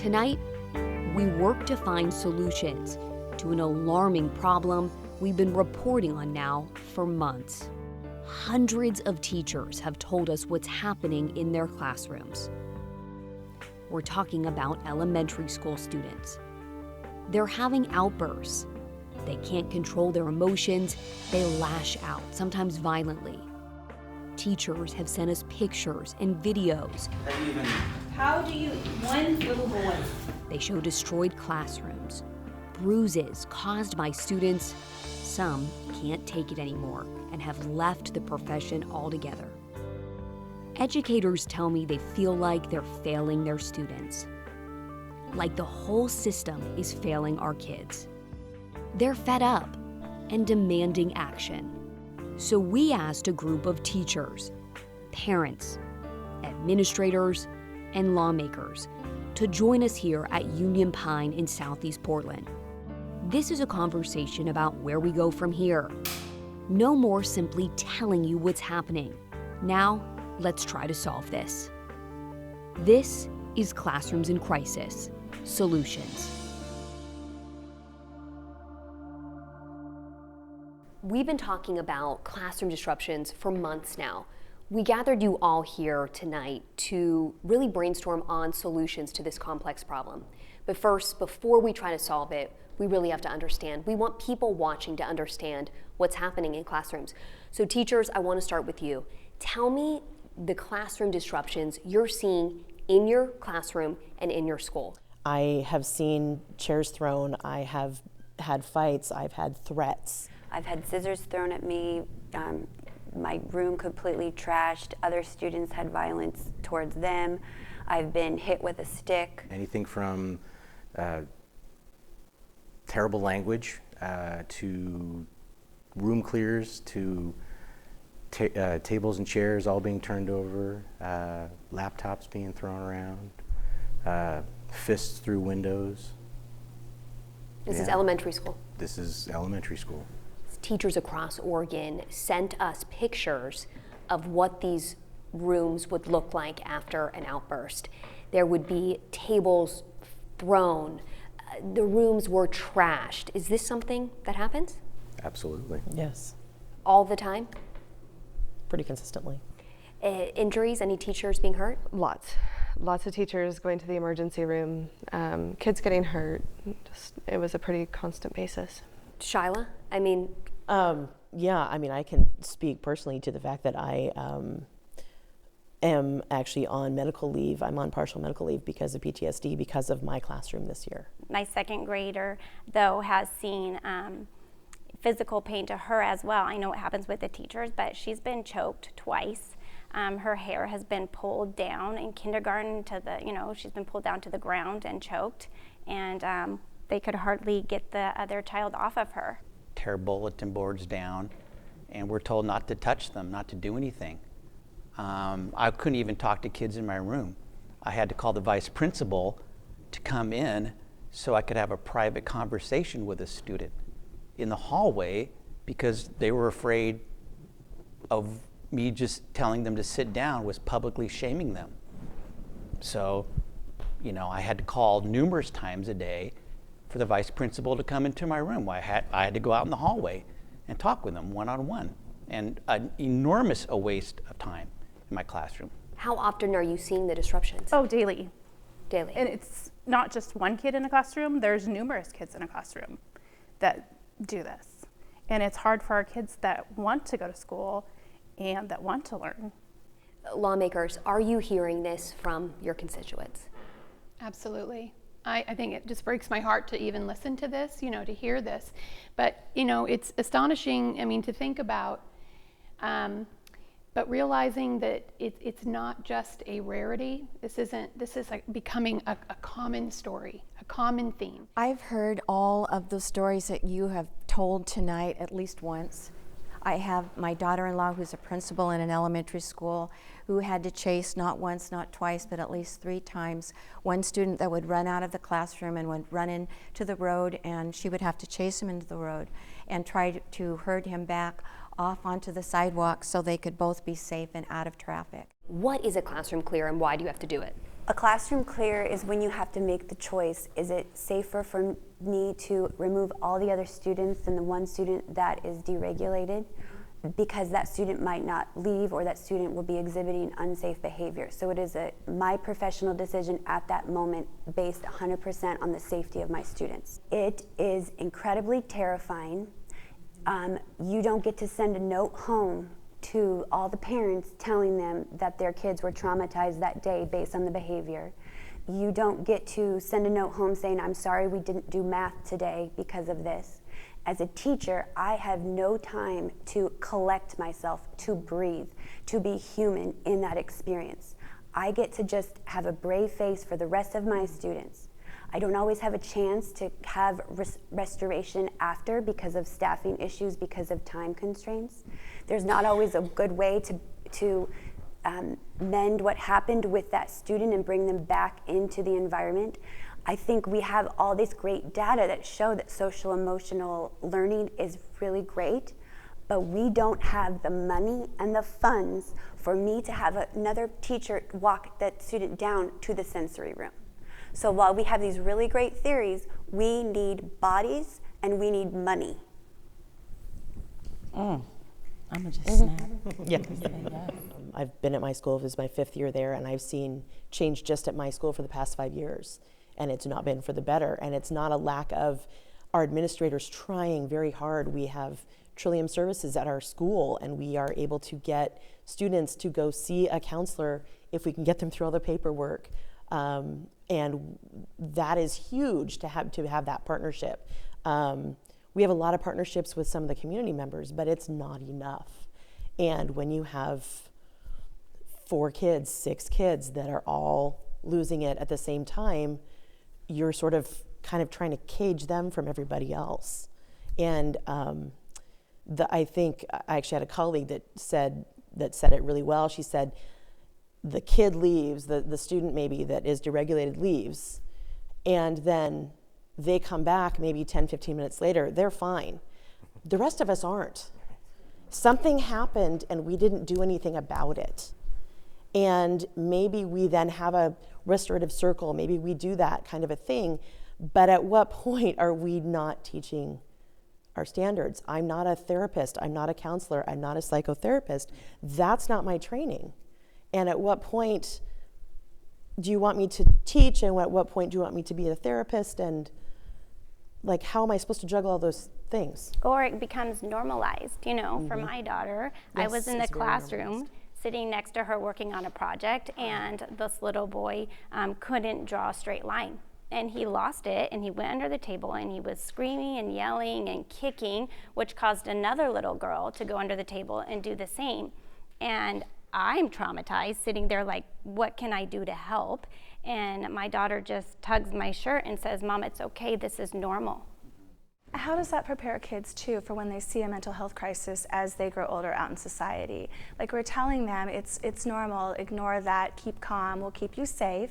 Tonight, we work to find solutions to an alarming problem we've been reporting on now for months. Hundreds of teachers have told us what's happening in their classrooms. We're talking about elementary school students. They're having outbursts. They can't control their emotions. They lash out, sometimes violently. Teachers have sent us pictures and videos. One little boy. They show destroyed classrooms, bruises caused by students. Some can't take it anymore and have left the profession altogether. Educators tell me they feel like they're failing their students, like the whole system is failing our kids. They're fed up and demanding action. So we asked a group of teachers, parents, administrators, and lawmakers to join us here at Union Pine in Southeast Portland. This is a conversation about where we go from here. No more simply telling you what's happening. Now, let's try to solve this. This is Classrooms in Crisis: Solutions. We've been talking about classroom disruptions for months now. We gathered you all here tonight to really brainstorm on solutions to this complex problem. But first, before we try to solve it, we really have to understand. We want people watching to understand what's happening in classrooms. So teachers, I want to start with you. Tell me the classroom disruptions you're seeing in your classroom and in your school. I have seen chairs thrown, I have had fights, I've had threats. I've had scissors thrown at me, my room completely trashed, other students had violence towards them. I've been hit with a stick. Anything from terrible language to room clears to tables and chairs all being turned over, laptops being thrown around, fists through windows. This is elementary school. This is elementary school. Teachers across Oregon sent us pictures of what these rooms would look like after an outburst. There would be tables thrown. The rooms were trashed. Is this something that happens? Absolutely. Yes. All the time? Pretty consistently. Injuries? Any teachers being hurt? Lots of teachers going to the emergency room, kids getting hurt. It was a pretty constant basis. Shyla, yeah, I can speak personally to the fact that I am actually on medical leave. I'm on partial medical leave because of PTSD because of my classroom this year. My second grader, though, has seen physical pain to her as well. I know what happens with the teachers, but she's been choked twice. Her hair has been pulled down in kindergarten she's been pulled down to the ground and choked, and they could hardly get the other child off of her. Tear bulletin boards down, and we're told not to touch them, not to do anything. I couldn't even talk to kids in my room. I had to call the vice principal to come in so I could have a private conversation with a student in the hallway because they were afraid of me just telling them to sit down was publicly shaming them. So, I had to call numerous times a day for the vice principal to come into my room. I had to go out in the hallway and talk with them one-on-one, and an enormous waste of time in my classroom. How often are you seeing the disruptions? Oh, daily. Daily. And it's not just one kid in a classroom, there's numerous kids in a classroom that do this. And it's hard for our kids that want to go to school and that want to learn. Lawmakers, are you hearing this from your constituents? Absolutely. I think it just breaks my heart to even listen to this, to hear this. But, it's astonishing, to think about, but realizing that it's not just a rarity. This is like becoming a common story, a common theme. I've heard all of the stories that you have told tonight at least once. I have my daughter-in-law who's a principal in an elementary school who had to chase not once, not twice, but at least 3 times one student that would run out of the classroom and would run into the road, and she would have to chase him into the road and try to herd him back off onto the sidewalk so they could both be safe and out of traffic. What is a classroom clear and why do you have to do it? A classroom clear is when you have to make the choice. Is it safer for me to remove all the other students than the one student that is deregulated? Because that student might not leave, or that student will be exhibiting unsafe behavior. So it is my professional decision at that moment, based 100% on the safety of my students. It is incredibly terrifying. You don't get to send a note home to all the parents telling them that their kids were traumatized that day based on the behavior. You don't get to send a note home saying, I'm sorry we didn't do math today because of this. As a teacher, I have no time to collect myself, to breathe, to be human in that experience. I get to just have a brave face for the rest of my students. I don't always have a chance to have restoration after because of staffing issues, because of time constraints. There's not always a good way to mend what happened with that student and bring them back into the environment. I think we have all this great data that show that social emotional learning is really great, but we don't have the money and the funds for me to have another teacher walk that student down to the sensory room. So while we have these really great theories, we need bodies and we need money. I'm gonna just snap. Yeah. Yes. I've been at my school, this is my 5th year there, and I've seen change just at my school for the past 5 years. And it's not been for the better. And it's not a lack of our administrators trying very hard. We have Trillium services at our school, and we are able to get students to go see a counselor if we can get them through all the paperwork. And that is huge to have that partnership. We have a lot of partnerships with some of the community members, but it's not enough. And when you have 4 kids, 6 kids that are all losing it at the same time, you're sort of kind of trying to cage them from everybody else. And I think I actually had a colleague that said it really well. She said, the kid leaves, the student maybe that is deregulated leaves, and then they come back maybe 10, 15 minutes later, they're fine. The rest of us aren't. Something happened and we didn't do anything about it. And maybe we then have a restorative circle, maybe we do that kind of a thing, but at what point are we not teaching our standards? I'm not a therapist, I'm not a counselor, I'm not a psychotherapist. That's not my training. And at what point do you want me to teach, and at what point do you want me to be a therapist? And like, how am I supposed to juggle all those things? Or it becomes normalized, For my daughter, I was in the classroom sitting next to her working on a project, and this little boy couldn't draw a straight line. And he lost it, and he went under the table, and he was screaming and yelling and kicking, which caused another little girl to go under the table and do the same. And I'm traumatized, sitting there like, what can I do to help? And my daughter just tugs my shirt and says, Mom, it's okay, this is normal. How does that prepare kids, too, for when they see a mental health crisis as they grow older out in society? Like, we're telling them it's normal, ignore that, keep calm, we'll keep you safe.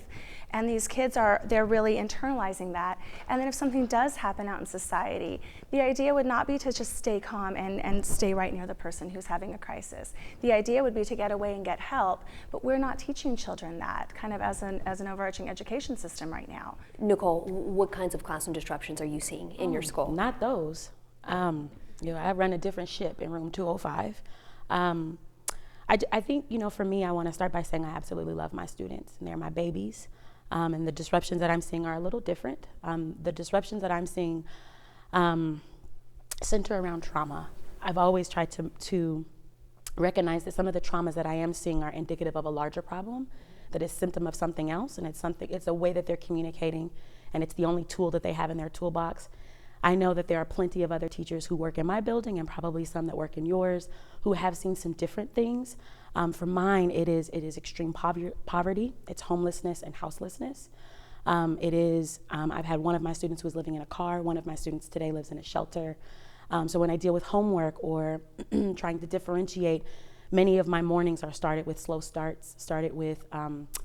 And these kids they're really internalizing that. And then if something does happen out in society, the idea would not be to just stay calm and stay right near the person who's having a crisis. The idea would be to get away and get help, but we're not teaching children that, kind of as an overarching education system right now. Nicole, what kinds of classroom disruptions are you seeing in your school? Not those. I run a different ship in room 205. I think, for me, I want to start by saying I absolutely love my students, and they're my babies. And the disruptions that I'm seeing are a little different. The disruptions that I'm seeing center around trauma. I've always tried to recognize that some of the traumas that I am seeing are indicative of a larger problem, that is symptom of something else, and it's a way that they're communicating, and it's the only tool that they have in their toolbox. I know that there are plenty of other teachers who work in my building, and probably some that work in yours, who have seen some different things. For mine, it is extreme poverty. It's homelessness and houselessness. I've had one of my students who was living in a car. One of my students today lives in a shelter. So when I deal with homework or trying to differentiate, many of my mornings are started with slow starts, started with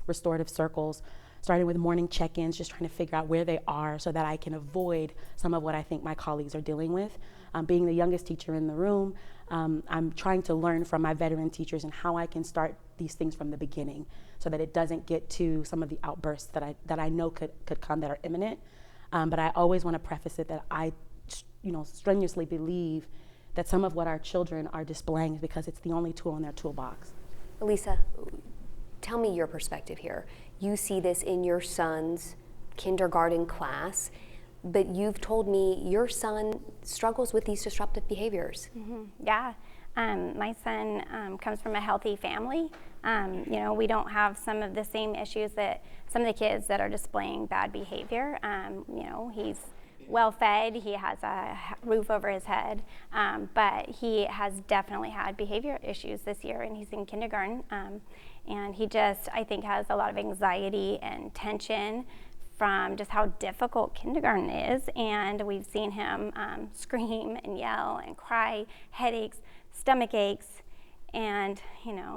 restorative circles, starting with morning check-ins, just trying to figure out where they are so that I can avoid some of what I think my colleagues are dealing with. Being the youngest teacher in the room, I'm trying to learn from my veteran teachers and how I can start these things from the beginning so that it doesn't get to some of the outbursts that I know could come that are imminent. But I always want to preface it that I strenuously believe that some of what our children are displaying is because it's the only tool in their toolbox. Elisa, tell me your perspective here. You see this in your son's kindergarten class, but you've told me your son struggles with these disruptive behaviors. Mm-hmm. Yeah. My son comes from a healthy family. We don't have some of the same issues that some of the kids that are displaying bad behavior. He's well fed, he has a roof over his head, but he has definitely had behavior issues this year, and he's in kindergarten. And he just, I think, has a lot of anxiety and tension from just how difficult kindergarten is. And we've seen him scream and yell and cry, headaches, stomach aches, and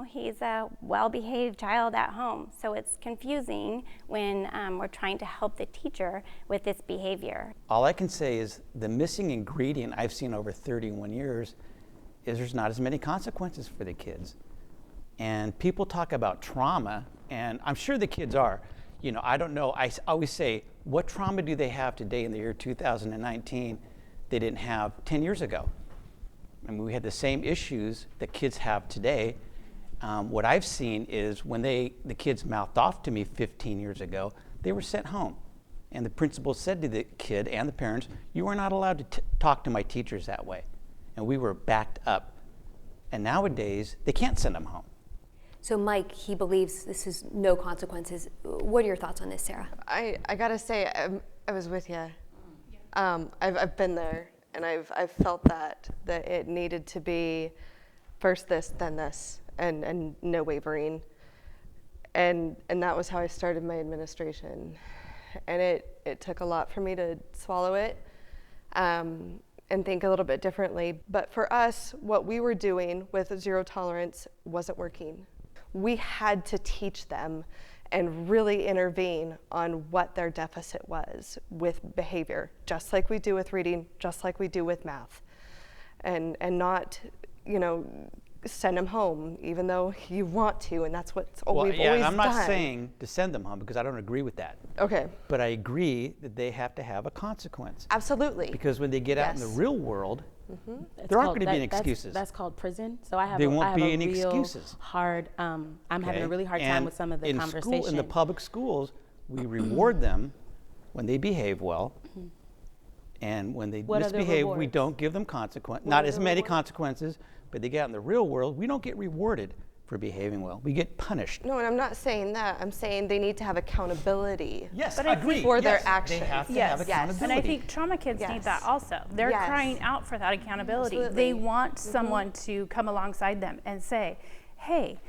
he's a well-behaved child at home. So it's confusing when we're trying to help the teacher with this behavior. All I can say is the missing ingredient I've seen over 31 years is there's not as many consequences for the kids. And people talk about trauma, and I'm sure the kids are. I don't know. I always say, what trauma do they have today in the year 2019 they didn't have 10 years ago? I mean, we had the same issues that kids have today. What I've seen is when the kids mouthed off to me 15 years ago, they were sent home. And the principal said to the kid and the parents, you are not allowed to talk to my teachers that way. And we were backed up. And nowadays, they can't send them home. So Mike, he believes this is no consequences. What are your thoughts on this, Sarah? I gotta say, I was with you. I've been there, and I've felt that it needed to be first this, then this, and no wavering. And that was how I started my administration. And it took a lot for me to swallow it and think a little bit differently. But for us, what we were doing with zero tolerance wasn't working. We had to teach them and really intervene on what their deficit was with behavior, just like we do with reading, just like we do with math. And not, send them home, even though you want to, and that's what we've always done. I'm not saying to send them home because I don't agree with that. Okay. But I agree that they have to have a consequence. Absolutely. Because when they get out in the real world, there aren't going to be any excuses. That's called prison. So I have there a, won't I have be a any real excuses. hard. I'm having a really hard time with some of the conversation. In the public schools, we reward them when they behave well, and when they misbehave, we don't give them consequences. Not as many consequences, but they get out in the real world. We don't get rewarded for behaving well. We get punished. No, and I'm not saying that. I'm saying they need to have accountability. Yes, I agree. For their actions. They have to have accountability. And I think trauma kids need that also. They're crying out for that accountability. Absolutely. They want someone to come alongside them and say, hey,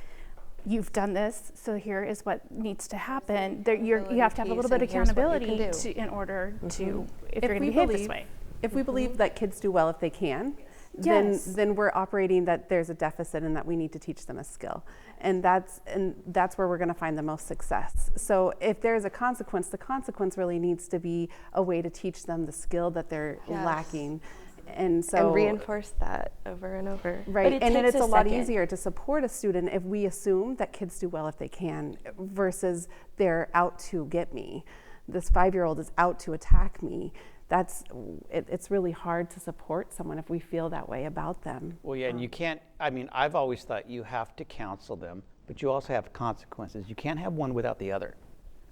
you've done this, so here is what needs to happen. You have to have a little bit of accountability in order to, if you're going to behave this way. If we believe that kids do well if they can, then we're operating that there's a deficit and that we need to teach them a skill. And that's where we're going to find the most success. So if there's a consequence, the consequence really needs to be a way to teach them the skill that they're lacking. And reinforce that over and over. Right, and then it's a lot easier to support a student if we assume that kids do well if they can versus they're out to get me. This 5-year-old is out to attack me. It's really hard to support someone if we feel that way about them. Well, yeah, and you can't, I've always thought you have to counsel them, but you also have consequences. You can't have one without the other.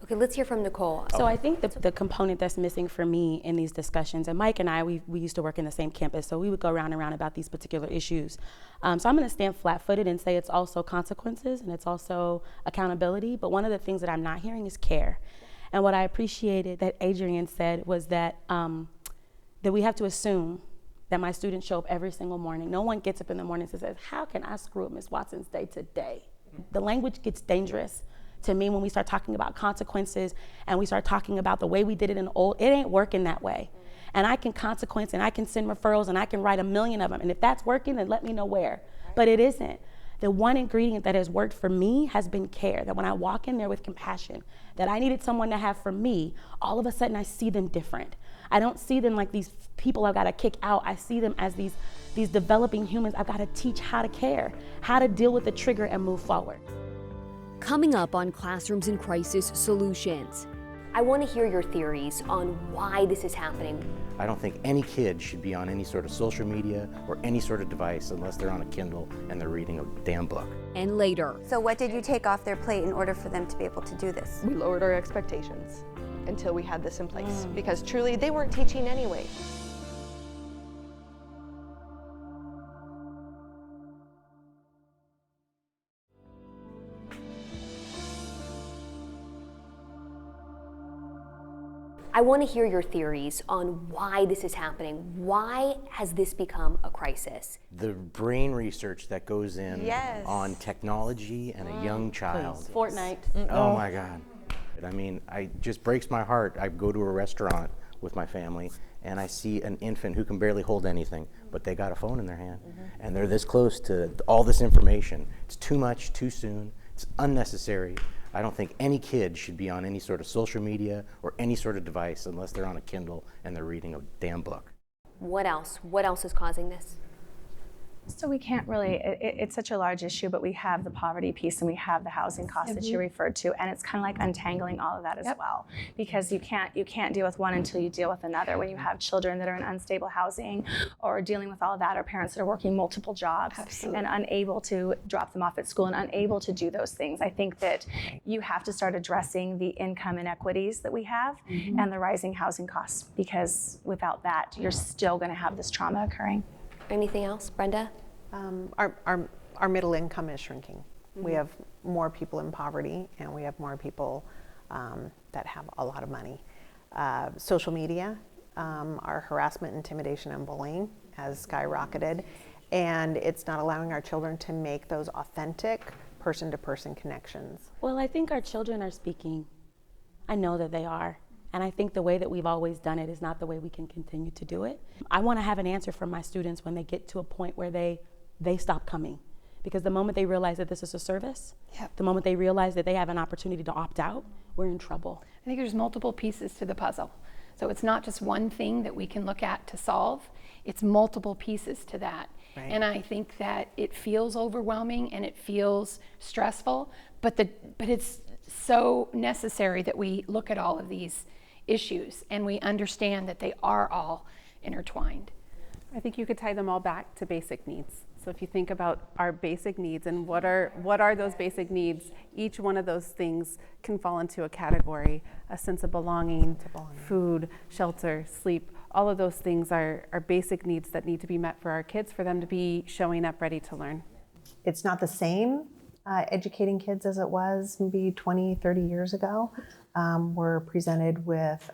Okay, let's hear from Nicole. So I think the component that's missing for me in these discussions, and Mike and I, we used to work in the same campus, so we would go round and round about these particular issues. So I'm going to stand flat-footed and say it's also consequences and it's also accountability, but one of the things that I'm not hearing is care. And what I appreciated that Adrian said was that that we have to assume that my students show up every single morning. No one gets up in the morning and says, how can I screw up Ms. Watson's day today? The language gets dangerous to me when we start talking about consequences and we start talking about the way we did it in old. It ain't working that way. And I can consequence and I can send referrals and I can write 1 million of them. And if that's working, then let me know where. But it isn't. The one ingredient that has worked for me has been care, that when I walk in there with compassion, that I needed someone to have for me, all of a sudden I see them different. I don't see them like these people I've got to kick out. I see them as these developing humans I've got to teach how to care, how to deal with the trigger and move forward. Coming up on Classrooms in Crisis Solutions, I want to hear your theories on why this is happening. I don't think any kid should be on any sort of social media or any sort of device unless they're on a Kindle and they're reading a damn book. And later. So what did you take off their plate in order for them to be able to do this? We lowered our expectations until we had this in place, because truly they weren't teaching anyway. I want to hear your theories on why this is happening. Why has this become a crisis? The brain research that goes in Yes. on technology and a young child. Fortnite. Oh my God. I mean, it just breaks my heart. I go to a restaurant with my family and I see an infant who can barely hold anything, but they got a phone in their hand and they're this close to all this information. It's too much, too soon, it's unnecessary. I don't think any kid should be on any sort of social media or any sort of device unless they're on a Kindle and they're reading a damn book. What else? What else is causing this? So we can't really, it's such a large issue, but we have the poverty piece and we have the housing costs that you referred to, and it's kind of like untangling all of that as well, because you can't deal with one until you deal with another. When you have children that are in unstable housing or dealing with all of that, or parents that are working multiple jobs and unable to drop them off at school and unable to do those things, I think that you have to start addressing the income inequities that we have and the rising housing costs, because without that, you're still going to have this trauma occurring. Anything else, Brenda? Our middle income is shrinking. We have more people in poverty, and we have more people that have a lot of money. Social media, our harassment, intimidation, and bullying has skyrocketed, and it's not allowing our children to make those authentic person-to-person connections. Well, I think our children are speaking. I know that they are. And I think the way that we've always done it is not the way we can continue to do it. I want to have an answer from my students when they get to a point where they stop coming. Because the moment they realize that this is a service, the moment they realize that they have an opportunity to opt out, we're in trouble. I think there's multiple pieces to the puzzle. So it's not just one thing that we can look at to solve, it's multiple pieces to that. Right. And I think that it feels overwhelming and it feels stressful, but it's so necessary that we look at all of these issues and we understand that they are all intertwined. I think you could tie them all back to basic needs. So if you think about our basic needs and what are those basic needs, each one of those things can fall into a category: a sense of belonging, food, shelter, sleep. All of those things are basic needs that need to be met for our kids, for them to be showing up ready to learn. It's not the same educating kids as it was maybe 20, 30 years ago. We're presented with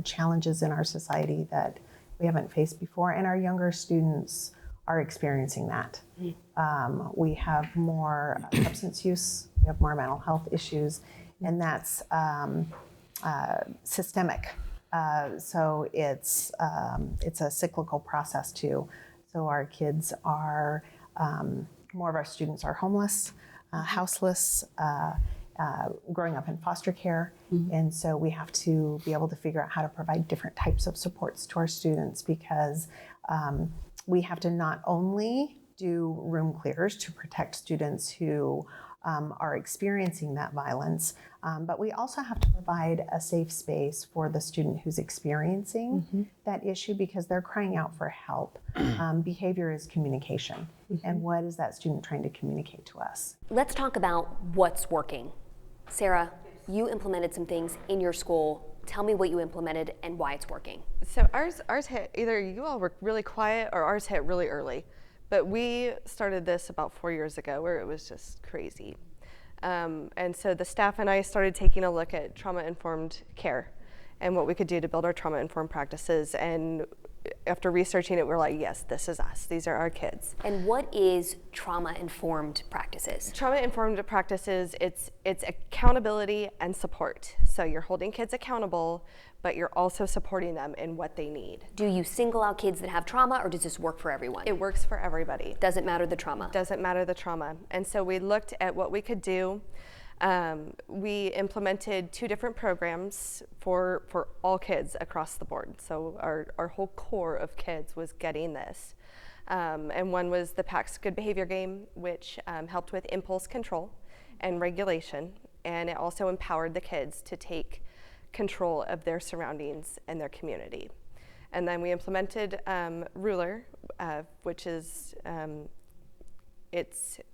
challenges in our society that we haven't faced before, and our younger students are experiencing that. We have more substance use, we have more mental health issues, and that's systemic. So it's a cyclical process too. So our kids are, more of our students are homeless, houseless, growing up in foster care. And so we have to be able to figure out how to provide different types of supports to our students, because we have to not only do room clears to protect students who are experiencing that violence, but we also have to provide a safe space for the student who's experiencing that issue, because they're crying out for help. Behavior is communication. And what is that student trying to communicate to us? Let's talk about what's working. Sarah, you implemented some things in your school. Tell me what you implemented and why it's working. So ours hit, either you all were really quiet or ours hit really early. But we started this about 4 years ago, where it was just crazy. And so the staff and I started taking a look at trauma-informed care and what we could do to build our trauma-informed practices. And after researching it, we're like, yes, this is us. These are our kids. And what is trauma-informed practices? Trauma-informed practices, it's accountability and support. So you're holding kids accountable, but you're also supporting them in what they need. Do you single out kids that have trauma, or does this work for everyone? It works for everybody. Doesn't matter the trauma? Doesn't matter the trauma. And so we looked at what we could do. We implemented 2 different programs for all kids across the board. So our whole core of kids was getting this. And one was the PACS Good Behavior Game, which helped with impulse control and regulation. And it also empowered the kids to take control of their surroundings and their community. And then we implemented Ruler, which is,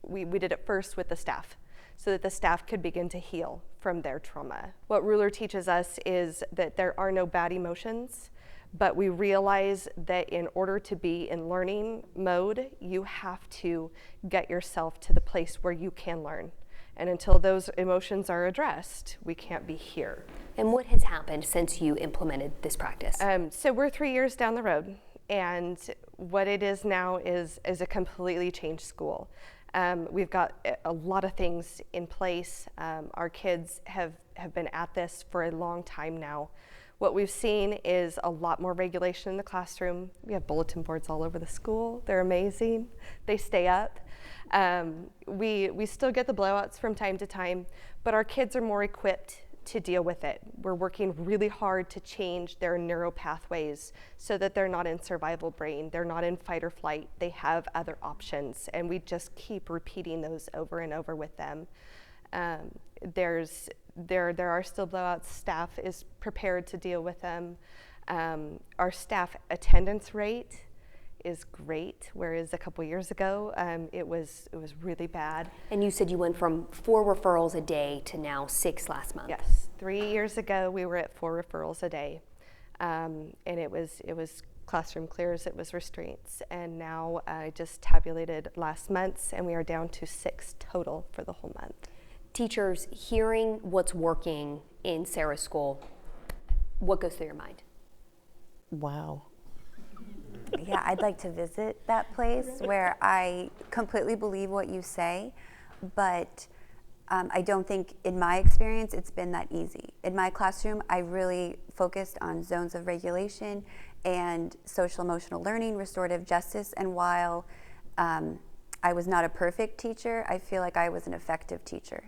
we did it first with the staff, so that the staff could begin to heal from their trauma. What Ruler teaches us is that there are no bad emotions, but we realize that in order to be in learning mode, you have to get yourself to the place where you can learn. And until those emotions are addressed, we can't be here. And what has happened since you implemented this practice? So we're 3 years down the road, and what it is now is a completely changed school. We've got a lot of things in place. Our kids have been at this for a long time now. What we've seen is a lot more regulation in the classroom. We have bulletin boards all over the school. They're amazing. They stay up. We still get the blowouts from time to time, but our kids are more equipped to deal with it. We're working really hard to change their neural pathways so that they're not in survival brain, they're not in fight or flight, they have other options, and we just keep repeating those over and over with them. There are still blowouts. Staff is prepared to deal with them. Our staff attendance rate is great, whereas a couple years ago it was really bad. And you said you went from 4 referrals a day to now 6 last month. Yes, 3 years ago we were at 4 referrals a day, and it was classroom clears, it was restraints, and now I just tabulated last month's, and we are down to 6 total for the whole month. Teachers, hearing what's working in Sarah's school, what goes through your mind? Wow. Yeah, I'd like to visit that place where I completely believe what you say, but I don't think, in my experience, it's been that easy. In my classroom, I really focused on zones of regulation and social emotional learning, restorative justice, and while I was not a perfect teacher, I feel like I was an effective teacher.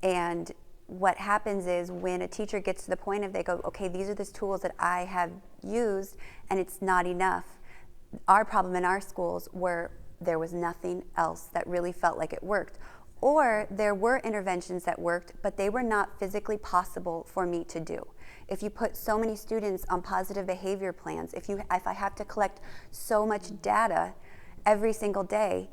And what happens is when a teacher gets to the point of they go, okay, these are the tools that I have used and it's not enough. Our problem in our schools were there was nothing else that really felt like it worked. Or there were interventions that worked, but they were not physically possible for me to do. If you put so many students on positive behavior plans, if I have to collect so much data every single day,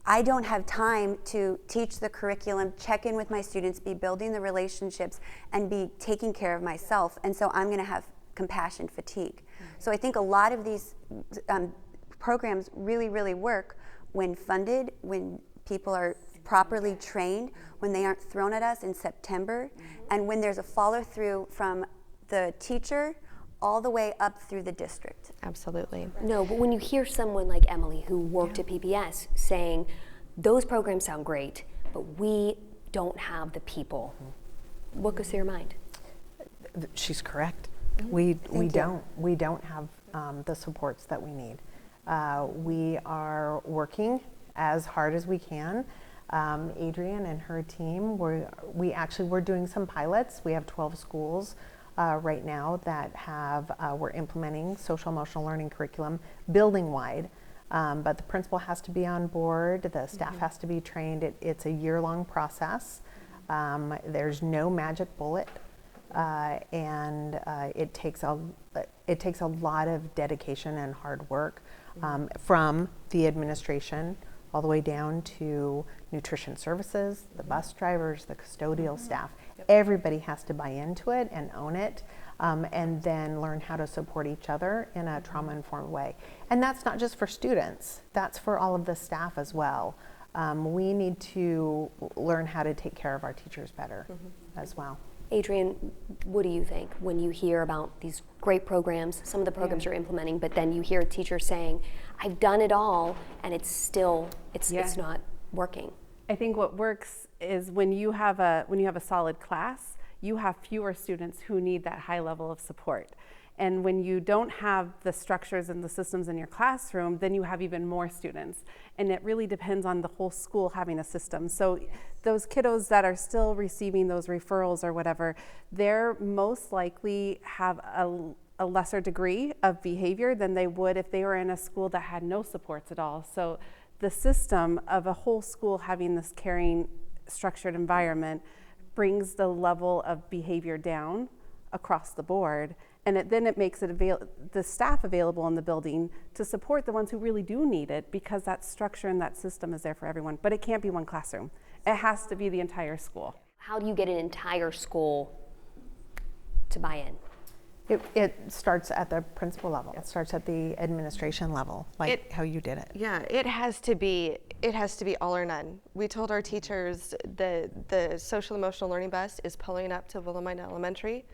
I don't have time to teach the curriculum, check in with my students, be building the relationships, and be taking care of myself. And so I'm going to have compassion fatigue. So I think a lot of these programs really, really work when funded, when people are properly trained, when they aren't thrown at us in September, and when there's a follow-through from the teacher all the way up through the district. Absolutely. No, but when you hear someone like Emily who worked at PBS saying, those programs sound great, but we don't have the people, what goes through your mind? She's correct. We don't have the supports that we need. We are working as hard as we can. Adrienne and her team, we're doing some pilots. We have 12 schools right now that we're implementing social emotional learning curriculum building wide, but the principal has to be on board, the staff has to be trained. It's a year-long process. There's no magic bullet, and it takes a lot of dedication and hard work from the administration all the way down to nutrition services, the bus drivers, the custodial staff. Everybody has to buy into it and own it, and then learn how to support each other in a trauma-informed way. And that's not just for students, that's for all of the staff as well. We need to learn how to take care of our teachers better as well. Adrienne, what do you think when you hear about these great programs, some of the programs you're implementing, but then you hear a teacher saying, I've done it all, and it's still, it's not working? I think what works is when you have a solid class, you have fewer students who need that high level of support. And when you don't have the structures and the systems in your classroom, then you have even more students. And it really depends on the whole school having a system. So those kiddos that are still receiving those referrals or whatever, they're most likely have a lesser degree of behavior than they would if they were in a school that had no supports at all. So the system of a whole school having this caring, structured environment brings the level of behavior down across the board, and then it makes it the staff available in the building to support the ones who really do need it, because that structure and that system is there for everyone. But it can't be one classroom. It has to be the entire school. How do you get an entire school to buy in? It starts at the principal level. It starts at the administration level, like how you did it. Yeah, it has to be all or none. We told our teachers the social emotional learning bus is pulling up to Willamette Elementary.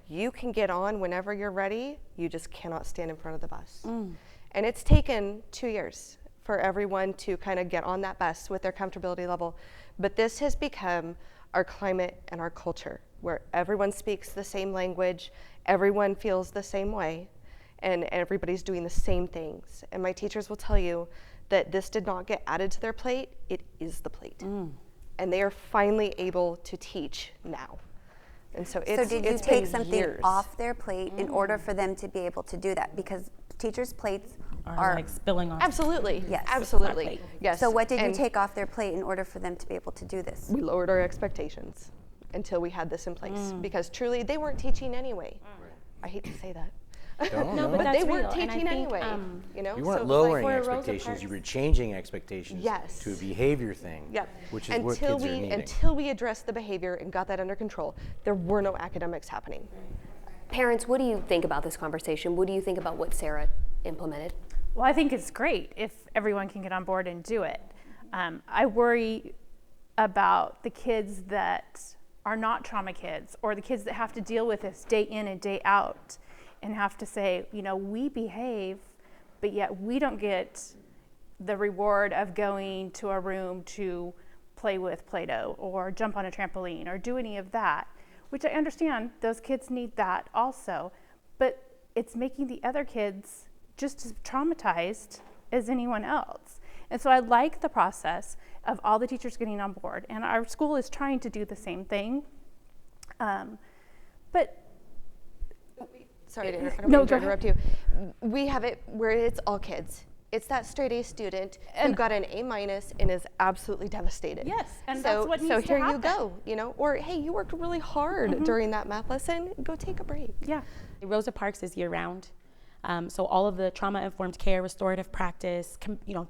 You can get on whenever you're ready. You just cannot stand in front of the bus. And it's taken 2 years for everyone to kind of get on that bus with their comfortability level. But this has become our climate and our culture, where everyone speaks the same language, everyone feels the same way, and everybody's doing the same things. And my teachers will tell you that this did not get added to their plate, it is the plate. And they are finally able to teach now. And so it's So did you take something years. off their plate in order for them to be able to do that? Because teachers' plates are like spilling off. Absolutely. Yes. Absolutely. Yes. So what did you And take off their plate in order for them to be able to do this? we lowered our expectations until we had this in place, because truly they weren't teaching anyway. I hate to say that. No, but But that's they weren't real, and I teaching think, anyway. You know, You So weren't it was lowering like, expectations, you were changing expectations Yes. to a behavior thing, Yep. which is what kids are needing. Until we addressed the behavior and got that under control, there were no academics happening. Parents, what do you think about this conversation? What do you think about what Sarah implemented? Well, I think it's great if everyone can get on board and do it. I worry about the kids that are not trauma kids, or the kids that have to deal with this day in and day out and have to say, you know, we behave, but yet we don't get the reward of going to a room to play with Play-Doh or jump on a trampoline or do any of that, which I understand those kids need that also, but it's making the other kids just as traumatized as anyone else. And so I like the process of all the teachers getting on board, and our school is trying to do the same thing. But Sorry to interrupt you. We have it where it's all kids. It's that straight A student who got an A- and is absolutely devastated. Yes, and so, that's what needs so to here happen. you go, you know, or hey, you worked really hard during that math lesson, go take a break. Yeah. Rosa Parks is year round. So all of the trauma-informed care, restorative practice,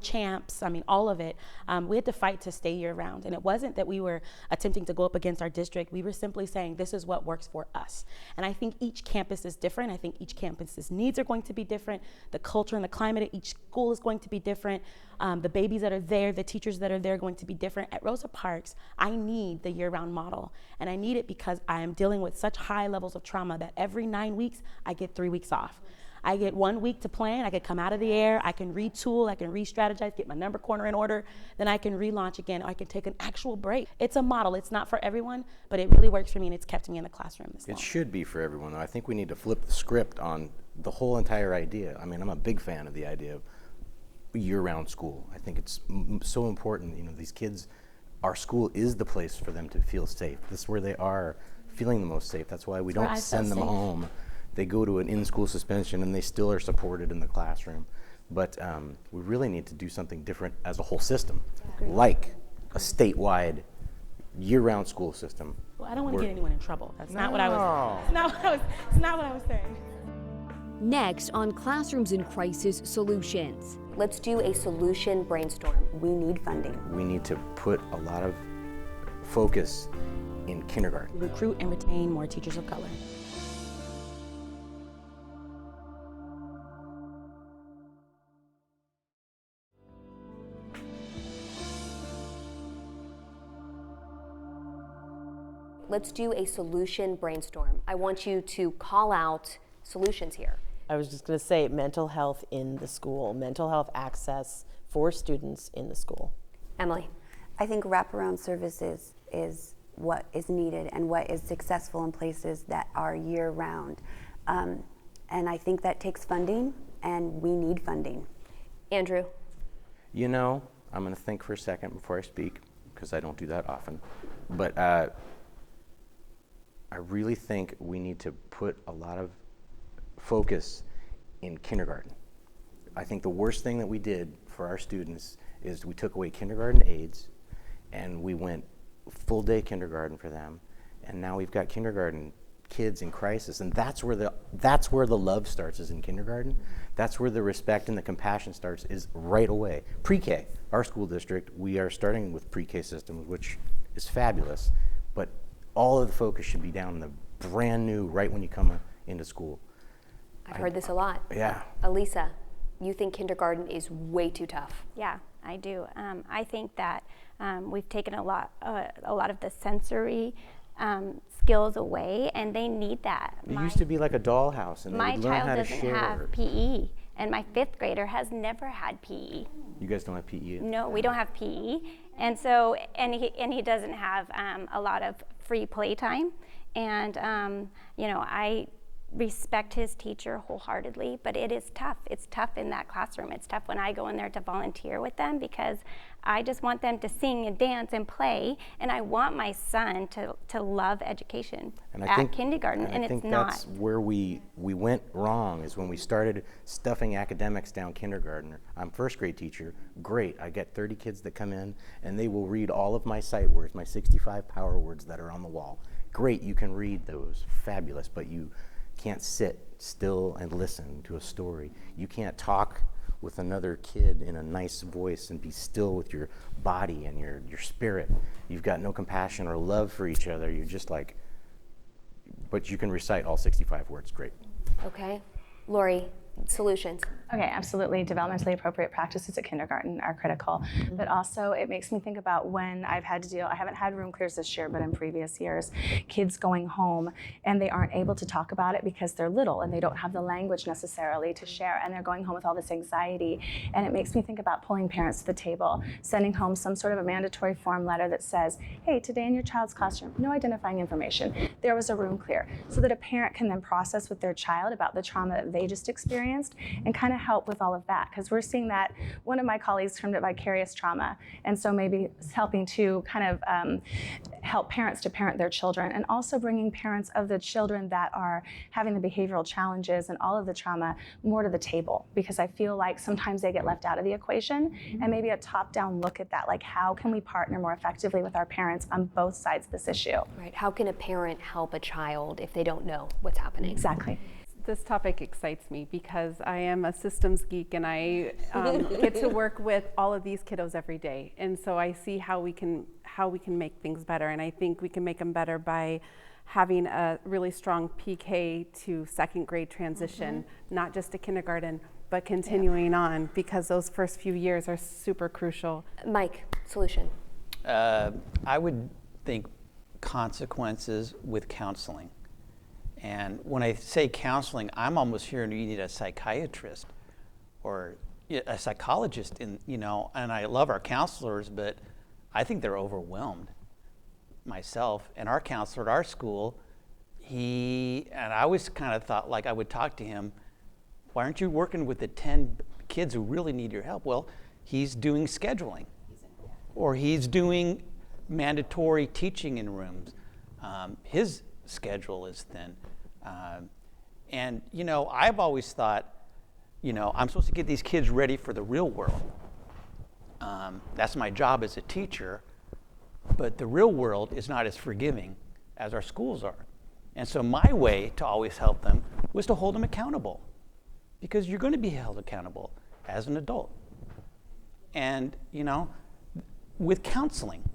CHAMPS, I mean, all of it, we had to fight to stay year-round. And it wasn't that we were attempting to go up against our district. We were simply saying, this is what works for us. And I think each campus is different. I think each campus's needs are going to be different. The culture and the climate at each school is going to be different. The babies that are there, the teachers that are there are going to be different. At Rosa Parks, I need the year-round model. And I need it because I am dealing with such high levels of trauma that every 9 weeks, I get 3 weeks off. I get 1 week to plan, I could come out of the air, I can retool, I can re-strategize, get my number corner in order, then I can relaunch again, or I can take an actual break. It's a model, it's not for everyone, but it really works for me and it's kept me in the classroom this long. It should be for everyone, though. I think we need to flip the script on the whole entire idea. I mean, I'm a big fan of the idea of year-round school. I think it's so important, you know, these kids, our school is the place for them to feel safe. This is where they are feeling the most safe. That's why we don't send them home. They go to an in-school suspension and they still are supported in the classroom. But we really need to do something different as a whole system, like a statewide year-round school system. Well, I don't want to get anyone in trouble. That's not what I was. It's not what I was saying. Next on Classrooms in Crisis Solutions. Let's do a solution brainstorm. We need funding. We need to put a lot of focus in kindergarten. Recruit and retain more teachers of color. Let's do a solution brainstorm. I want you to call out solutions here. I was just going to say mental health in the school, mental health access for students in the school. Emily? I think wraparound services is what is needed and what is successful in places that are year-round. And I think that takes funding, and we need funding. Andrew? You know, I'm going to think for a second before I speak, because I don't do that often. But I really think we need to put a lot of focus in kindergarten. I think the worst thing that we did for our students is we took away kindergarten aides, and we went full day kindergarten for them, and now we've got kindergarten kids in crisis, and that's where the love starts, is in kindergarten. That's where the respect and the compassion starts, is right away. Pre-K, our school district, we are starting with pre-K systems, which is fabulous, but all of the focus should be down in the brand new, right when you come into school. I've heard this a lot. Yeah. Elisa, you think kindergarten is way too tough? Yeah, I do. I think that we've taken a lot of the sensory skills away, and they need that. It used to be like a dollhouse, and they would learn how to share. My child doesn't have PE, and my 5th grader has never had PE. You guys don't have PE? No, we don't have PE, and so he doesn't have a lot of free playtime, and you know, I respect his teacher wholeheartedly, but it is tough. It's tough in that classroom. It's tough when I go in there to volunteer with them, because I just want them to sing and dance and play, and I want my son to love education at kindergarten, and it's not. That's where we went wrong, is when we started stuffing academics down kindergarten. I'm 1st grade teacher, great. I get 30 kids that come in, and they will read all of my sight words, my 65 power words that are on the wall. Great, you can read those, fabulous, but you can't sit still and listen to a story. You can't talk with another kid in a nice voice and be still with your body and your spirit. You've got no compassion or love for each other. You're just like, but you can recite all 65 words, great. Okay. Lori, solutions. Okay, absolutely. Developmentally appropriate practices at kindergarten are critical, but also it makes me think about when I've had to deal, I haven't had room clears this year, but in previous years, kids going home and they aren't able to talk about it because they're little and they don't have the language necessarily to share, and they're going home with all this anxiety. And it makes me think about pulling parents to the table, sending home some sort of a mandatory form letter that says, hey, today in your child's classroom, no identifying information, there was a room clear, so that a parent can then process with their child about the trauma that they just experienced and kind of help with all of that, because we're seeing that one of my colleagues termed it vicarious trauma, and so maybe helping to kind of help parents to parent their children, and also bringing parents of the children that are having the behavioral challenges and all of the trauma more to the table, because I feel like sometimes they get left out of the equation, and maybe a top-down look at that, like how can we partner more effectively with our parents on both sides of this issue. Right, how can a parent help a child if they don't know what's happening? Exactly. This topic excites me because I am a systems geek, and I get to work with all of these kiddos every day, and so I see how we can make things better, and I think we can make them better by having a really strong PK to 2nd grade transition, not just to kindergarten, but continuing on, because those first few years are super crucial. Mike, solution. I would think consequences with counseling. And when I say counseling, I'm almost hearing you need a psychiatrist or a psychologist, and I love our counselors, but I think they're overwhelmed myself. And our counselor at our school, and I always kind of thought, like, I would talk to him, why aren't you working with the 10 kids who really need your help? Well, he's doing scheduling, or he's doing mandatory teaching in rooms. His schedule is thin. And I've always thought, I'm supposed to get these kids ready for the real world. That's my job as a teacher, but the real world is not as forgiving as our schools are. And so my way to always help them was to hold them accountable, because you're going to be held accountable as an adult. And, with counseling.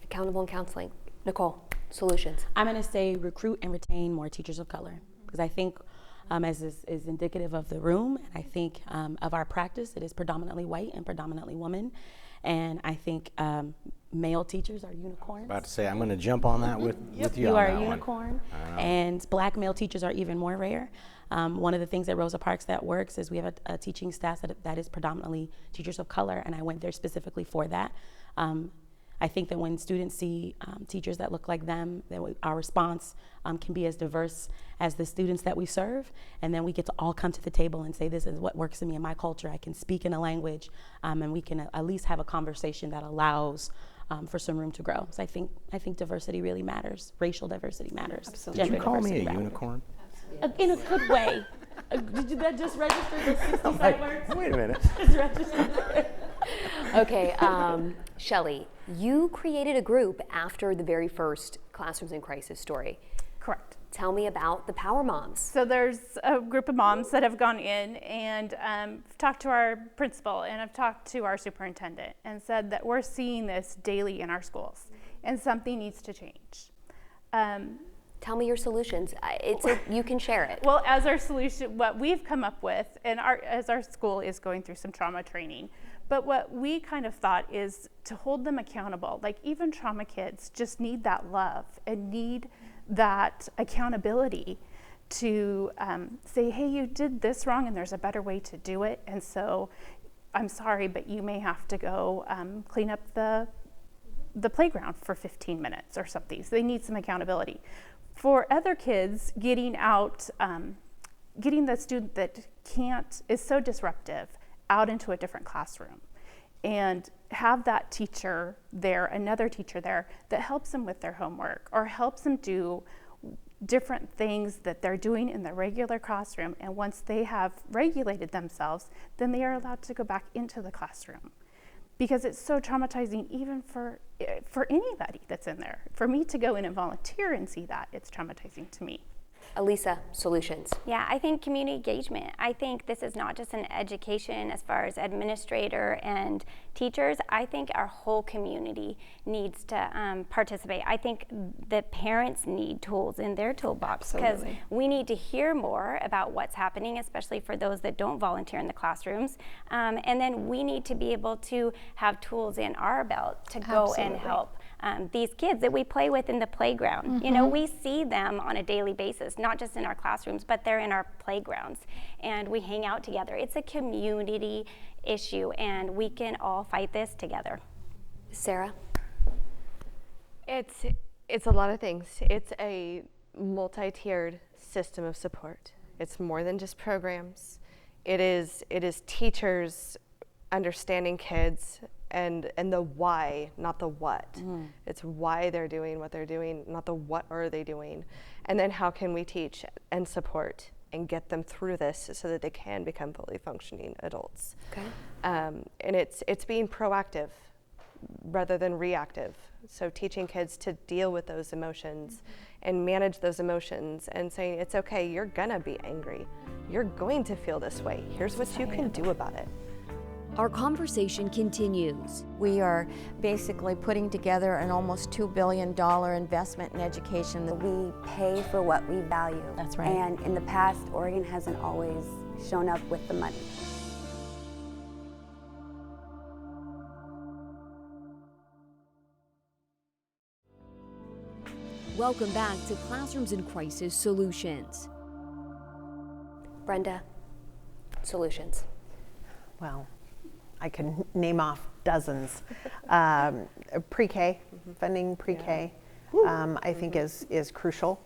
Accountable and counseling. Nicole, solutions. I'm going to say recruit and retain more teachers of color, because I think as is indicative of the room, and I think of our practice, it is predominantly white and predominantly women. And I think male teachers are unicorns. About to say, I'm going to jump on that with you. You on are that a unicorn. And black male teachers are even more rare. One of the things at Rosa Parks that works is we have a teaching staff that is predominantly teachers of color, and I went there specifically for that. I think that when students see teachers that look like them, that our response can be as diverse as the students that we serve, and then we get to all come to the table and say, this is what works in me and my culture. I can speak in a language, and we can at least have a conversation that allows for some room to grow. So I think diversity really matters. Racial diversity matters. Absolutely. Did you call me a unicorn? In a good way. Did that just register the 60 words? Wait a minute. Just register. Okay, Shelley, you created a group after the very first Classrooms in Crisis story. Correct. Tell me about the Power Moms. So there's a group of moms that have gone in and talked to our principal, and I've talked to our superintendent and said that we're seeing this daily in our schools and something needs to change. Tell me your solutions. You can share it. Well, as our solution, what we've come up with, and as our school is going through some trauma training, but what we kind of thought is to hold them accountable. Like, even trauma kids just need that love and need that accountability to say, hey, you did this wrong and there's a better way to do it. And so I'm sorry, but you may have to go clean up the playground for 15 minutes or something. So they need some accountability. For other kids, getting out, getting the student that is so disruptive out into a different classroom and have that teacher there, another teacher there, that helps them with their homework or helps them do different things that they're doing in the regular classroom. And once they have regulated themselves, then they are allowed to go back into the classroom. Because it's so traumatizing even for anybody that's in there. For me to go in and volunteer and see that, it's traumatizing to me. Elisa, solutions. Yeah, I think community engagement. I think this is not just an education as far as administrator and teachers. I think our whole community needs to participate. I think the parents need tools in their toolbox because we need to hear more about what's happening, especially for those that don't volunteer in the classrooms. And then we need to be able to have tools in our belt to go and help. These kids that we play with in the playground. Mm-hmm. You know, we see them on a daily basis, not just in our classrooms, but they're in our playgrounds, and we hang out together. It's a community issue, and we can all fight this together. Sarah? It's a lot of things. It's a multi-tiered system of support. It's more than just programs. It is teachers understanding kids and the why, not the what. It's why they're doing what they're doing, not the what are they doing. And then how can we teach and support and get them through this so that they can become fully functioning adults. Okay. And it's being proactive rather than reactive. So teaching kids to deal with those emotions and manage those emotions and saying, it's okay, you're gonna be angry. You're going to feel this way. Here's what you can do about it. Our conversation continues. We are basically putting together an almost $2 billion investment in education. We pay for what we value. That's right. And in the past, Oregon hasn't always shown up with the money. Welcome back to Classrooms in Crisis Solutions. Brenda, solutions. Well, I could name off dozens. Pre-K, funding pre-K, I think is crucial.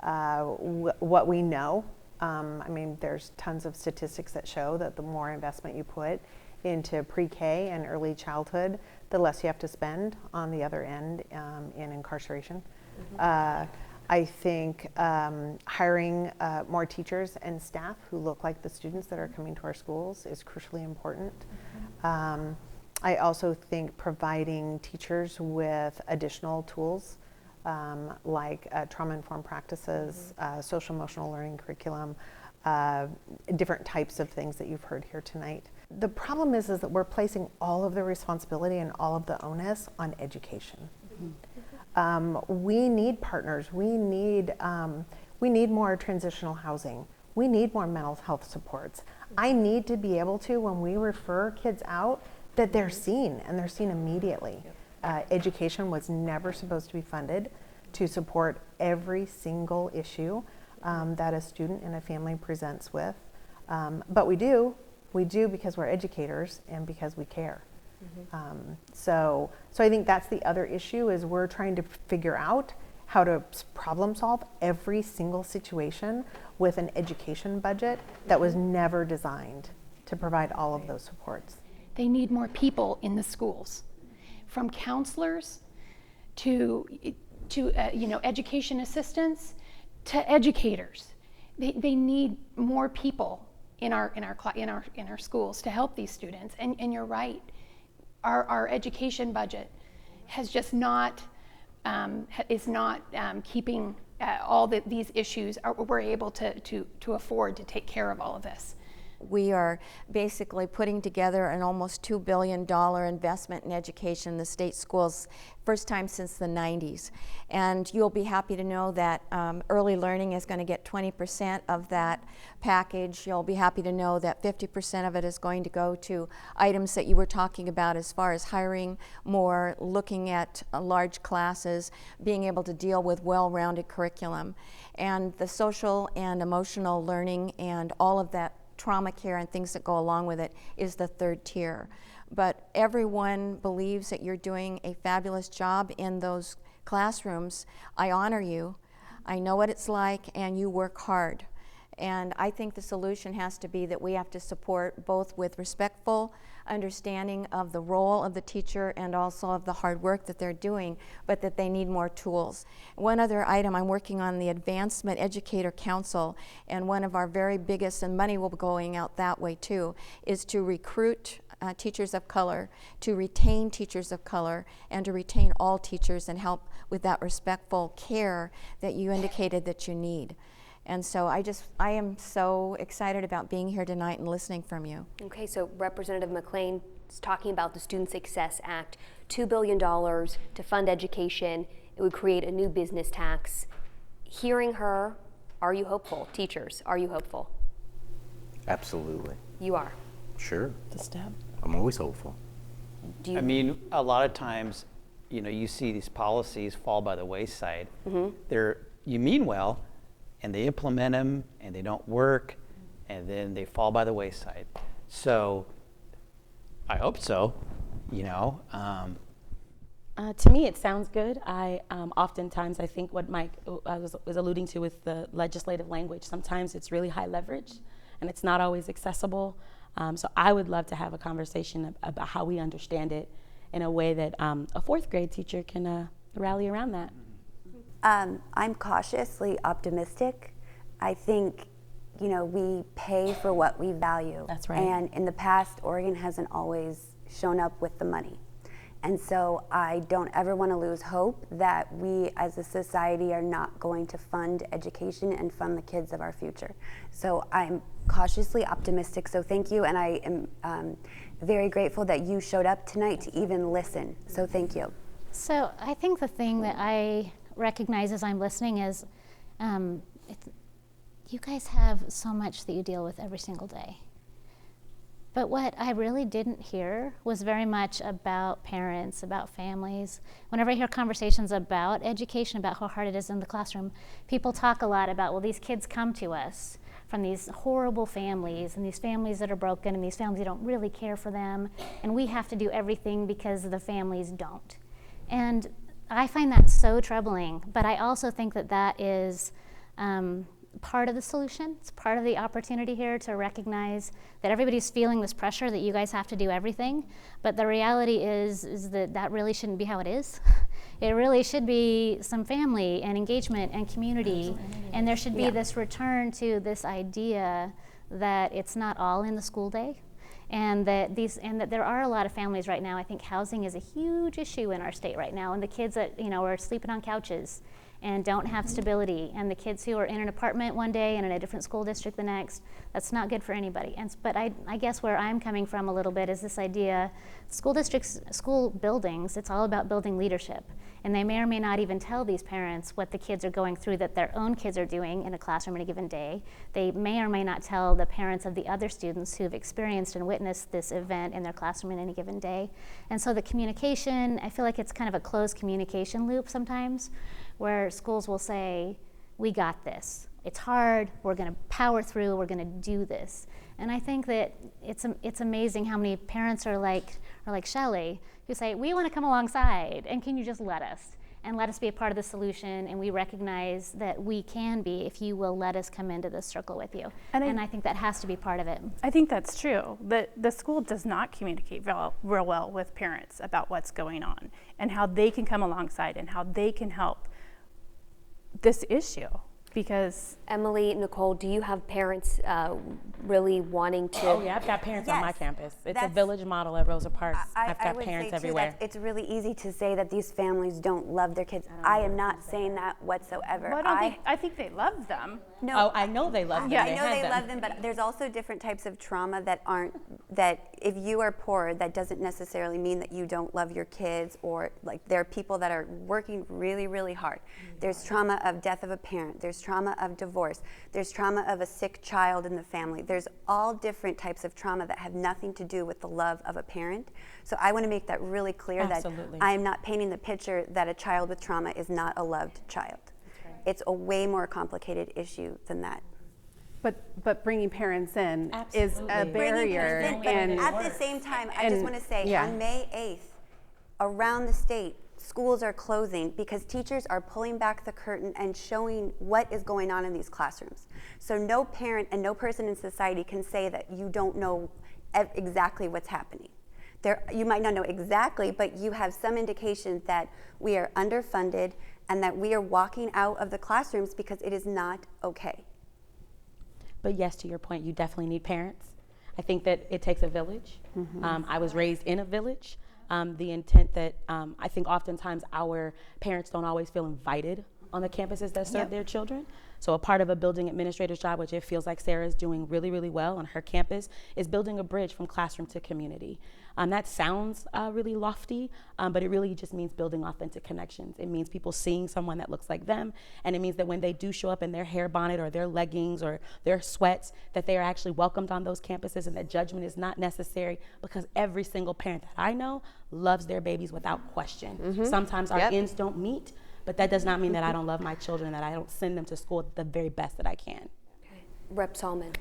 What we know, I mean, there's tons of statistics that show that the more investment you put into pre-K and early childhood, the less you have to spend on the other end in incarceration. I think hiring more teachers and staff who look like the students that are coming to our schools is crucially important. I also think providing teachers with additional tools like trauma-informed practices, social emotional learning curriculum, different types of things that you've heard here tonight. The problem is that we're placing all of the responsibility and all of the onus on education. We need partners. We need more transitional housing. We need more mental health supports. I need to be able to, when we refer kids out, that they're seen and they're seen immediately. Education was never supposed to be funded to support every single issue that a student and a family presents with. But we do because we're educators and because we care. So I think that's the other issue, is we're trying to figure out how to problem solve every single situation with an education budget that was never designed to provide all of those supports. They need more people in the schools, from counselors to education assistants to educators. They need more people in our schools to help these students. And you're right, our education budget has just not keeping all these issues. We're able to afford to take care of all of this. We are basically putting together an almost $2 billion investment in education in the state schools, first time since the 90s. And you'll be happy to know that early learning is going to get 20% of that package. You'll be happy to know that 50% of it is going to go to items that you were talking about as far as hiring more, looking at large classes, being able to deal with well-rounded curriculum. And the social and emotional learning and all of that trauma care and things that go along with it is the third tier. But everyone believes that you're doing a fabulous job in those classrooms. I honor you. I know what it's like, and you work hard. And I think the solution has to be that we have to support both with respectful understanding of the role of the teacher and also of the hard work that they're doing, but that they need more tools. One other item, I'm working on the Advancement Educator Council, and one of our very biggest, and money will be going out that way too, is to recruit teachers of color, to retain teachers of color, and to retain all teachers and help with that respectful care that you indicated that you need. And so I am so excited about being here tonight and listening from you. Okay, so Representative McLean is talking about the Student Success Act, $2 billion to fund education. It would create a new business tax. Hearing her, are you hopeful? Teachers, are you hopeful? Absolutely. You are? Sure. The step. I'm always hopeful. I mean, a lot of times, you see these policies fall by the wayside. You mean well, and they implement them, and they don't work, and then they fall by the wayside. So, I hope so, To me, it sounds good. Oftentimes, I think what Mike was alluding to with the legislative language, sometimes it's really high leverage, and it's not always accessible. So I would love to have a conversation about how we understand it in a way that a fourth grade teacher can rally around that. I'm cautiously optimistic. I think, we pay for what we value. That's right. And in the past, Oregon hasn't always shown up with the money. And so I don't ever want to lose hope that we as a society are not going to fund education and fund the kids of our future. So I'm cautiously optimistic, so thank you. And I am very grateful that you showed up tonight to even listen. So thank you. So I think the thing that I recognize as I'm listening is you guys have so much that you deal with every single day. But what I really didn't hear was very much about parents, about families. Whenever I hear conversations about education, about how hard it is in the classroom, people talk a lot about, well, these kids come to us from these horrible families, and these families that are broken, and these families that don't really care for them, and we have to do everything because the families don't. And I find that so troubling, but I also think that that is part of the solution. It's part of the opportunity here to recognize that everybody's feeling this pressure that you guys have to do everything, but the reality is that that really shouldn't be how it is. It really should be some family and engagement and community. Absolutely. And there should be this return to this idea that it's not all in the school day. And that there are a lot of families right now. I think housing is a huge issue in our state right now, and the kids that are sleeping on couches and don't have stability, and the kids who are in an apartment one day and in a different school district the next. That's not good for anybody. But I guess where I'm coming from a little bit is this idea: school districts, school buildings, it's all about building leadership. And they may or may not even tell these parents what the kids are going through that their own kids are doing in a classroom in a given day. They may or may not tell the parents of the other students who've experienced and witnessed this event in their classroom in any given day. And so the communication, I feel like it's kind of a closed communication loop sometimes, where schools will say, we got this. it's hard, we're going to power through, we're going to do this. And I think that it's amazing how many parents are like Shelley, who say, we want to come alongside, and can you just let us? And let us be a part of the solution, and we recognize that we can be if you will let us come into this circle with you. And I think that has to be part of it. I think that's true. The school does not communicate real well with parents about what's going on and how they can come alongside and how they can help this issue. Because Emily, Nicole, do you have parents really wanting to? Oh yeah, I've got parents on my campus. It's a village model at Rosa Parks. I've got parents everywhere. It's really easy to say that these families don't love their kids. I am not saying that whatsoever. Well, I think they love them. No, I know they love them. I know they love them, but there's also different types of trauma that if you are poor, that doesn't necessarily mean that you don't love your kids, or like there are people that are working really, really hard. There's trauma of death of a parent. There's trauma of divorce. There's trauma of a sick child in the family. There's all different types of trauma that have nothing to do with the love of a parent. So I want to make that really clear. Absolutely. That I'm not painting the picture that a child with trauma is not a loved child. Right. It's a way more complicated issue than that. But bringing parents in is a barrier. And at the same time, I just want to say, on May 8th, around the state, schools are closing because teachers are pulling back the curtain and showing what is going on in these classrooms. So no parent and no person in society can say that you don't know exactly what's happening. You might not know exactly, but you have some indications that we are underfunded and that we are walking out of the classrooms because it is not okay. But yes, to your point, you definitely need parents. I think that it takes a village. Mm-hmm. I was raised in a village. The intent that I think oftentimes our parents don't always feel invited on the campuses that serve their children. So a part of a building administrator's job, which it feels like Sarah is doing really, really well on her campus, is building a bridge from classroom to community. That sounds really lofty, but it really just means building authentic connections. It means people seeing someone that looks like them, and it means that when they do show up in their hair bonnet or their leggings or their sweats, that they are actually welcomed on those campuses and that judgment is not necessary, because every single parent that I know loves their babies without question. Mm-hmm. Sometimes our ends don't meet, but that does not mean that I don't love my children, that I don't send them to school the very best that I can. Okay. Rep Salmon,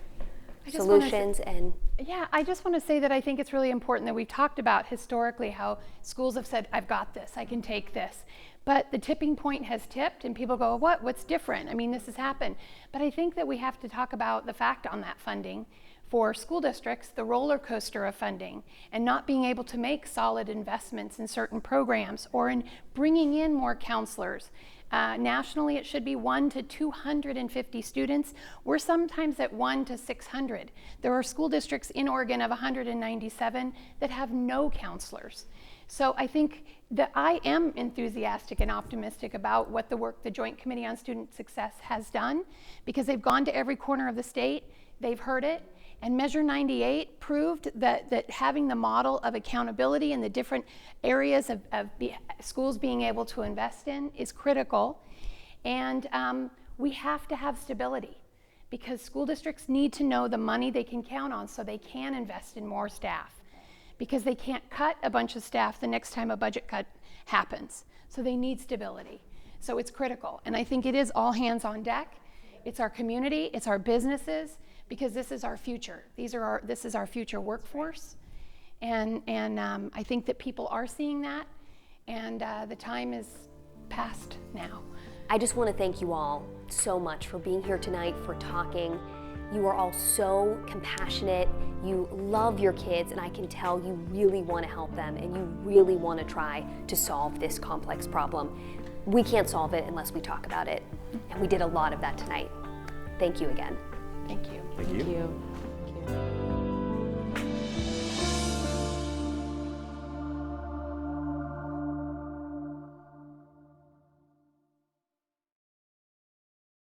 solutions and... Yeah, I just want to say that I think it's really important that we've talked about historically how schools have said, I've got this, I can take this. But the tipping point has tipped and people go, what's different? I mean, this has happened. But I think that we have to talk about the fact on that funding. For school districts, the roller coaster of funding and not being able to make solid investments in certain programs or in bringing in more counselors. Nationally, it should be 1 to 250 students. We're sometimes at 1 to 600. There are school districts in Oregon of 197 that have no counselors. So I think that I am enthusiastic and optimistic about what the work the Joint Committee on Student Success has done, because they've gone to every corner of the state, they've heard it. And Measure 98 proved that having the model of accountability in the different areas of schools being able to invest in is critical. And we have to have stability, because school districts need to know the money they can count on so they can invest in more staff, because they can't cut a bunch of staff the next time a budget cut happens. So they need stability. So it's critical. And I think it is all hands on deck. It's our community, it's our businesses, because this is our future. This is our future workforce, and I think that people are seeing that, and the time is past now. I just want to thank you all so much for being here tonight, for talking. You are all so compassionate. You love your kids, and I can tell you really want to help them, and you really want to try to solve this complex problem. We can't solve it unless we talk about it, and we did a lot of that tonight. Thank you again. Thank you. Thank you.